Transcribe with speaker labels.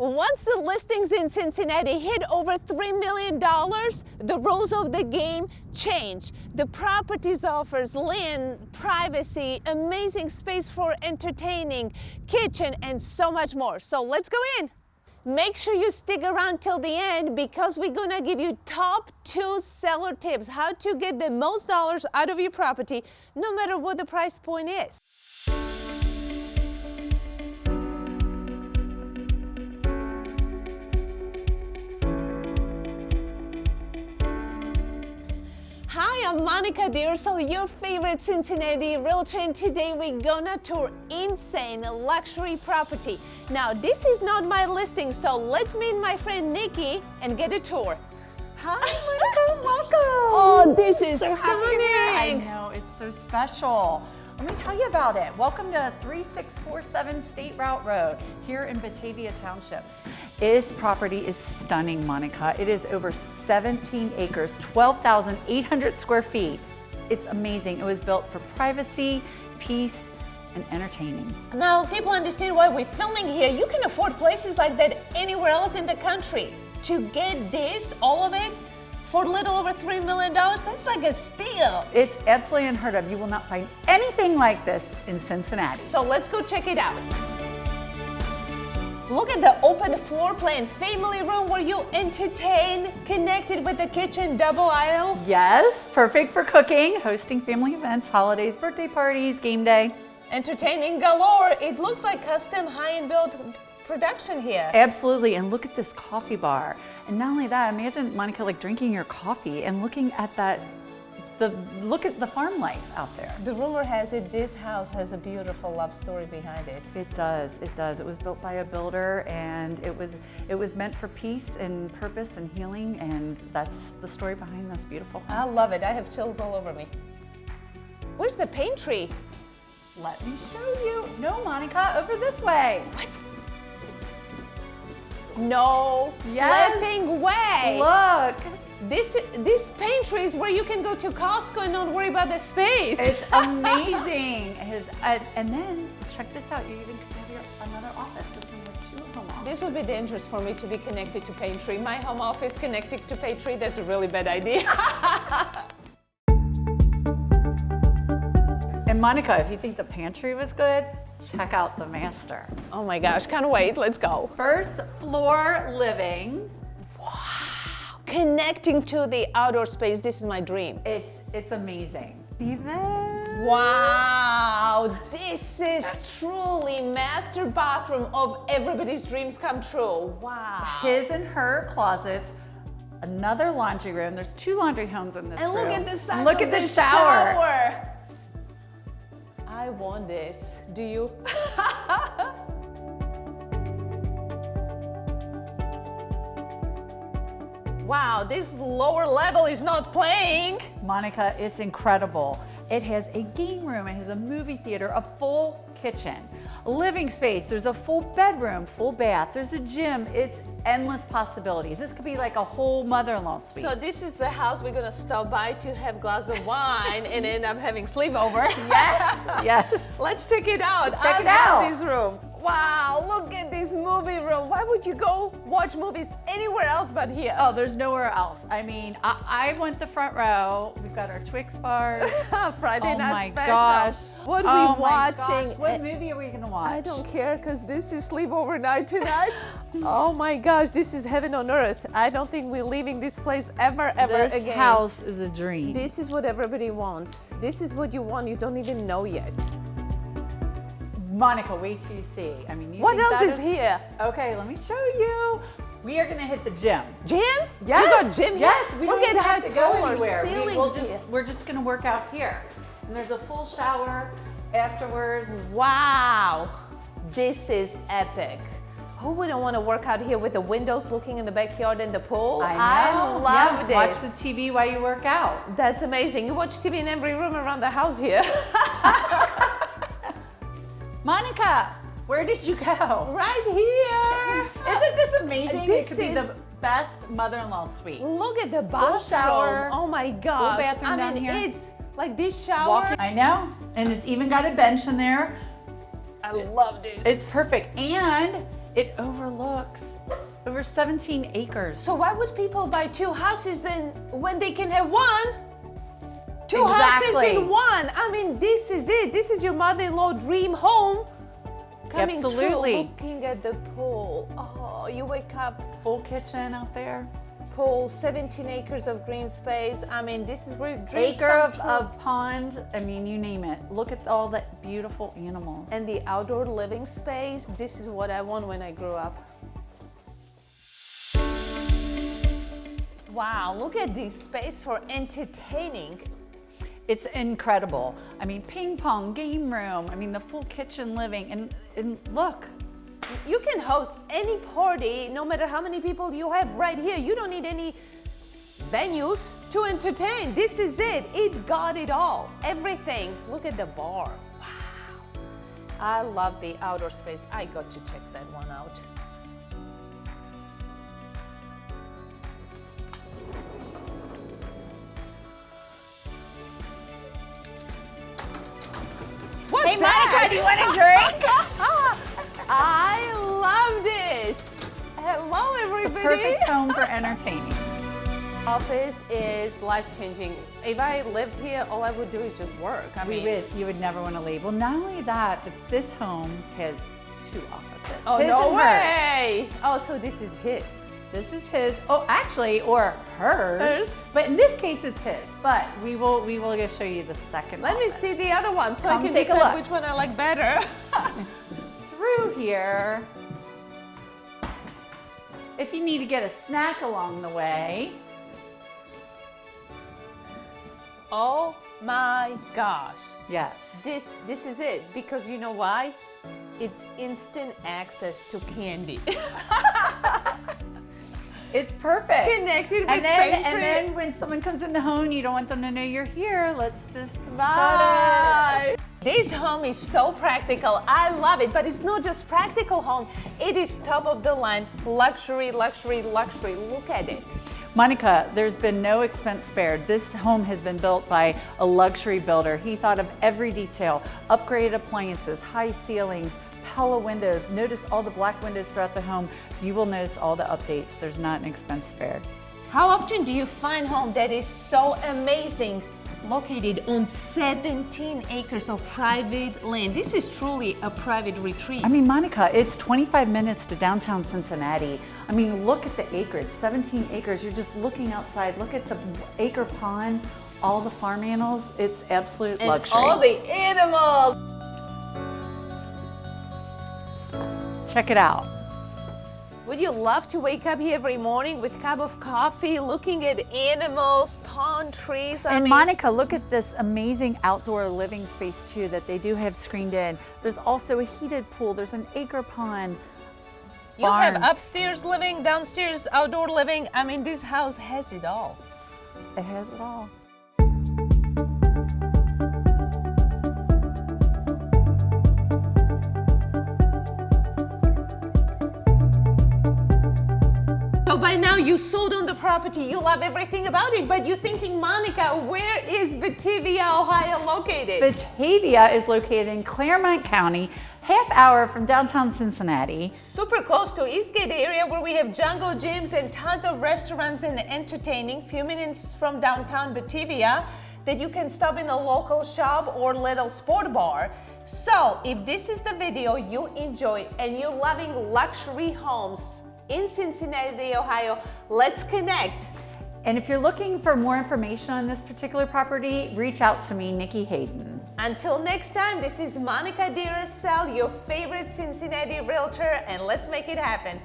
Speaker 1: Once the listings in Cincinnati hit over $3 million, the rules of the game change. The properties offers land, privacy, amazing space for entertaining, kitchen, and so much more. So let's go in. Make sure you stick around till the end because we're gonna give you top 2 seller tips, how to get the most dollars out of your property, no matter what the price point is. Hi, I'm Monika DeRoussel, your favorite Cincinnati realtor, and today we're gonna tour insane luxury property. Now, this is not my listing, so let's meet my friend Nikki and get a tour. Hi, Monika, welcome. Oh, this is so stunning.
Speaker 2: I know, it's so special. Let me tell you about it. Welcome to 3647 State Route Road here in Batavia Township. This property is stunning, Monika. It is over 17 acres, 12,800 square feet. It's amazing. It was built for privacy, peace, and entertaining.
Speaker 1: Now, people understand why we're filming here. You can afford places like that anywhere else in the country. To get this, all of it, for a little over $3 million, that's like a steal.
Speaker 2: It's absolutely unheard of. You will not find anything like this in Cincinnati.
Speaker 1: So let's go check it out. Look at the open floor plan, family room where you entertain, connected with the kitchen, double aisle.
Speaker 2: Yes, perfect for cooking, hosting family events, holidays, birthday parties, game day.
Speaker 1: Entertaining galore. It looks like custom high-end built production here.
Speaker 2: Absolutely, and look at this coffee bar. And not only that, imagine, Monika, like drinking your coffee and looking at that, look at the farm life out there.
Speaker 1: The rumor has it this house has a beautiful love story behind it.
Speaker 2: It does, it does. It was built by a builder, and it was meant for peace and purpose and healing, and that's the story behind this beautiful home.
Speaker 1: I love it. I have chills all over me. Where's the pantry?
Speaker 2: Let me show you. No, Monika, over this way.
Speaker 1: What? No flipping way.
Speaker 2: Look.
Speaker 1: This pantry is where you can go to Costco and not worry about the space.
Speaker 2: It's amazing. And then check this out. You even have another office. This one with 2 home offices.
Speaker 1: This would be dangerous for me to be connected to pantry. My home office connected to pantry, that's a really bad idea.
Speaker 2: And Monika, if you think the pantry was good, check out the master.
Speaker 1: Oh my gosh, can't wait. Let's go.
Speaker 2: First floor living.
Speaker 1: Connecting to the outdoor space, this is my dream.
Speaker 2: It's amazing. See this?
Speaker 1: Wow, this is truly master bathroom of everybody's dreams come true. Wow.
Speaker 2: His and her closets, another laundry room. There's 2 laundry homes in this room.
Speaker 1: And look at the size
Speaker 2: and look
Speaker 1: of
Speaker 2: at the shower.
Speaker 1: I want this. Do you? Wow, this lower level is not playing.
Speaker 2: Monika, it's incredible. It has a game room, it has a movie theater, a full kitchen, living space, there's a full bedroom, full bath, there's a gym. It's endless possibilities. This could be like a whole mother-in-law suite.
Speaker 1: So this is the house we're gonna stop by to have a glass of wine and end up having sleepover.
Speaker 2: Yes, yes.
Speaker 1: Let's check it out.
Speaker 2: Check it out.
Speaker 1: This room. Wow, look at this movie room. Why would you go watch movies anywhere else but here?
Speaker 2: Oh, there's nowhere else. I mean, I went the front row. We've got our Twix bars.
Speaker 1: Friday night
Speaker 2: my
Speaker 1: special.
Speaker 2: Gosh.
Speaker 1: What
Speaker 2: Oh
Speaker 1: we
Speaker 2: my
Speaker 1: watching?
Speaker 2: gosh. What movie are we gonna watch?
Speaker 1: I don't care because this is sleepover night tonight. Oh my gosh, this is heaven on earth. I don't think we're leaving this place ever
Speaker 2: This
Speaker 1: again.
Speaker 2: house is a dream.
Speaker 1: This is what everybody wants. This is what you want. You don't even know yet.
Speaker 2: Monika, wait till you see. I mean,
Speaker 1: What else is here?
Speaker 2: Okay, let me show you. We are gonna hit the gym.
Speaker 1: Gym?
Speaker 2: Yes.
Speaker 1: You got gym here?
Speaker 2: Yes, we don't even have to go anywhere.
Speaker 1: Ceilings
Speaker 2: We're just gonna work out here. And there's a full shower afterwards.
Speaker 1: Wow, this is epic. Who wouldn't want to work out here with the windows looking in the backyard and the pool?
Speaker 2: I know.
Speaker 1: love this.
Speaker 2: Watch the TV while you work out.
Speaker 1: That's amazing. You watch TV in every room around the house here.
Speaker 2: Monika, where did you go?
Speaker 1: Right here.
Speaker 2: Isn't this amazing?
Speaker 1: This
Speaker 2: It could be
Speaker 1: is-
Speaker 2: the best mother-in-law suite.
Speaker 1: Look at the bathroom.
Speaker 2: shower,
Speaker 1: Oh my gosh.
Speaker 2: bathroom down here.
Speaker 1: It's like this shower.
Speaker 2: I know, and it's even got a bench in there.
Speaker 1: I love this.
Speaker 2: It's perfect, and It overlooks over 17 acres.
Speaker 1: So why would people buy two houses then when they can have one? Two houses in one. I mean, this is it. This is your mother-in-law dream home. Coming
Speaker 2: Absolutely.
Speaker 1: True, looking at the pool. Oh, you wake up,
Speaker 2: Full kitchen out there.
Speaker 1: pool, 17 acres of green space. I mean, this is where dreams
Speaker 2: Acre
Speaker 1: come
Speaker 2: of,
Speaker 1: true.
Speaker 2: of pond. I mean, you name it. Look at all that beautiful animals.
Speaker 1: And the outdoor living space. This is what I want when I grow up. Wow, look at this space for entertaining.
Speaker 2: It's incredible. I mean, ping pong, game room. I mean, the full kitchen living. And look,
Speaker 1: You can host any party, no matter how many people you have right here. You don't need any venues to entertain. This is it. It got it all. Everything. Look at the bar. Wow. I love the outdoor space. I got to check that one out. What's
Speaker 2: hey,
Speaker 1: that?
Speaker 2: Monica, do you want a drink?
Speaker 1: I love this. Hello, everybody.
Speaker 2: Perfect home for entertaining.
Speaker 1: Office is life-changing. If I lived here, all I would do is just work. I mean,
Speaker 2: You would never want to leave. Well, not only that, but this home has 2 offices.
Speaker 1: oh
Speaker 2: His
Speaker 1: no
Speaker 2: and hers.
Speaker 1: way! Oh, so this is his.
Speaker 2: This is his. Oh, actually, or hers.
Speaker 1: Hers.
Speaker 2: But in this case, it's his. But we will go show you the second.
Speaker 1: Let me
Speaker 2: office.
Speaker 1: see the other one so
Speaker 2: Come
Speaker 1: I can
Speaker 2: take a
Speaker 1: decide
Speaker 2: look.
Speaker 1: which one I like better.
Speaker 2: Through here. If you need to get a snack along the way.
Speaker 1: Oh my gosh.
Speaker 2: Yes.
Speaker 1: This is it, because you know why? It's instant access to candy.
Speaker 2: It's perfect.
Speaker 1: Connected with
Speaker 2: and then,
Speaker 1: pantry.
Speaker 2: and then when someone comes in the home, you don't want them to know you're here. Let's just shut
Speaker 1: Bye. This home is so practical. I love it, but it's not just practical home. It is top of the line, luxury, luxury, luxury. Look at it.
Speaker 2: it. Monica, there's been no expense spared. This home has been built by a luxury builder. He thought of every detail, upgraded appliances, high ceilings, Pella windows. Notice all the black windows throughout the home. You will notice all the updates. There's not an expense spared.
Speaker 1: How often do you find home that is so amazing, located on 17 acres of private land? This is truly a private retreat.
Speaker 2: I mean, Monica, it's 25 minutes to downtown Cincinnati. I mean, look at the acreage, 17 acres. You're just looking outside. Look at the acre pond, all the farm animals. It's absolute
Speaker 1: and
Speaker 2: luxury.
Speaker 1: all the animals.
Speaker 2: Check it out.
Speaker 1: Would you love to wake up here every morning with a cup of coffee, looking at animals, palm trees? I
Speaker 2: And
Speaker 1: mean,
Speaker 2: Monica, look at this amazing outdoor living space too that they do have screened in. There's also a heated pool. There's an acre pond.
Speaker 1: you have
Speaker 2: barn.
Speaker 1: upstairs living, downstairs outdoor living. I mean, this house has it all.
Speaker 2: It has it all.
Speaker 1: So by now you sold on the property, you love everything about it, but you're thinking, Monica, where is Batavia, Ohio located?
Speaker 2: Batavia is located in Clermont County, half hour from downtown Cincinnati.
Speaker 1: Super close to Eastgate area where we have jungle gyms and tons of restaurants and entertaining, few minutes from downtown Batavia that you can stop in a local shop or little sport bar. So if this is the video you enjoy and you're loving luxury homes in Cincinnati, Ohio, let's connect.
Speaker 2: And if you're looking for more information on this particular property, reach out to me, Nikki Hayden.
Speaker 1: Until next time, this is Monika DeRoussel, your favorite Cincinnati realtor, and let's make it happen.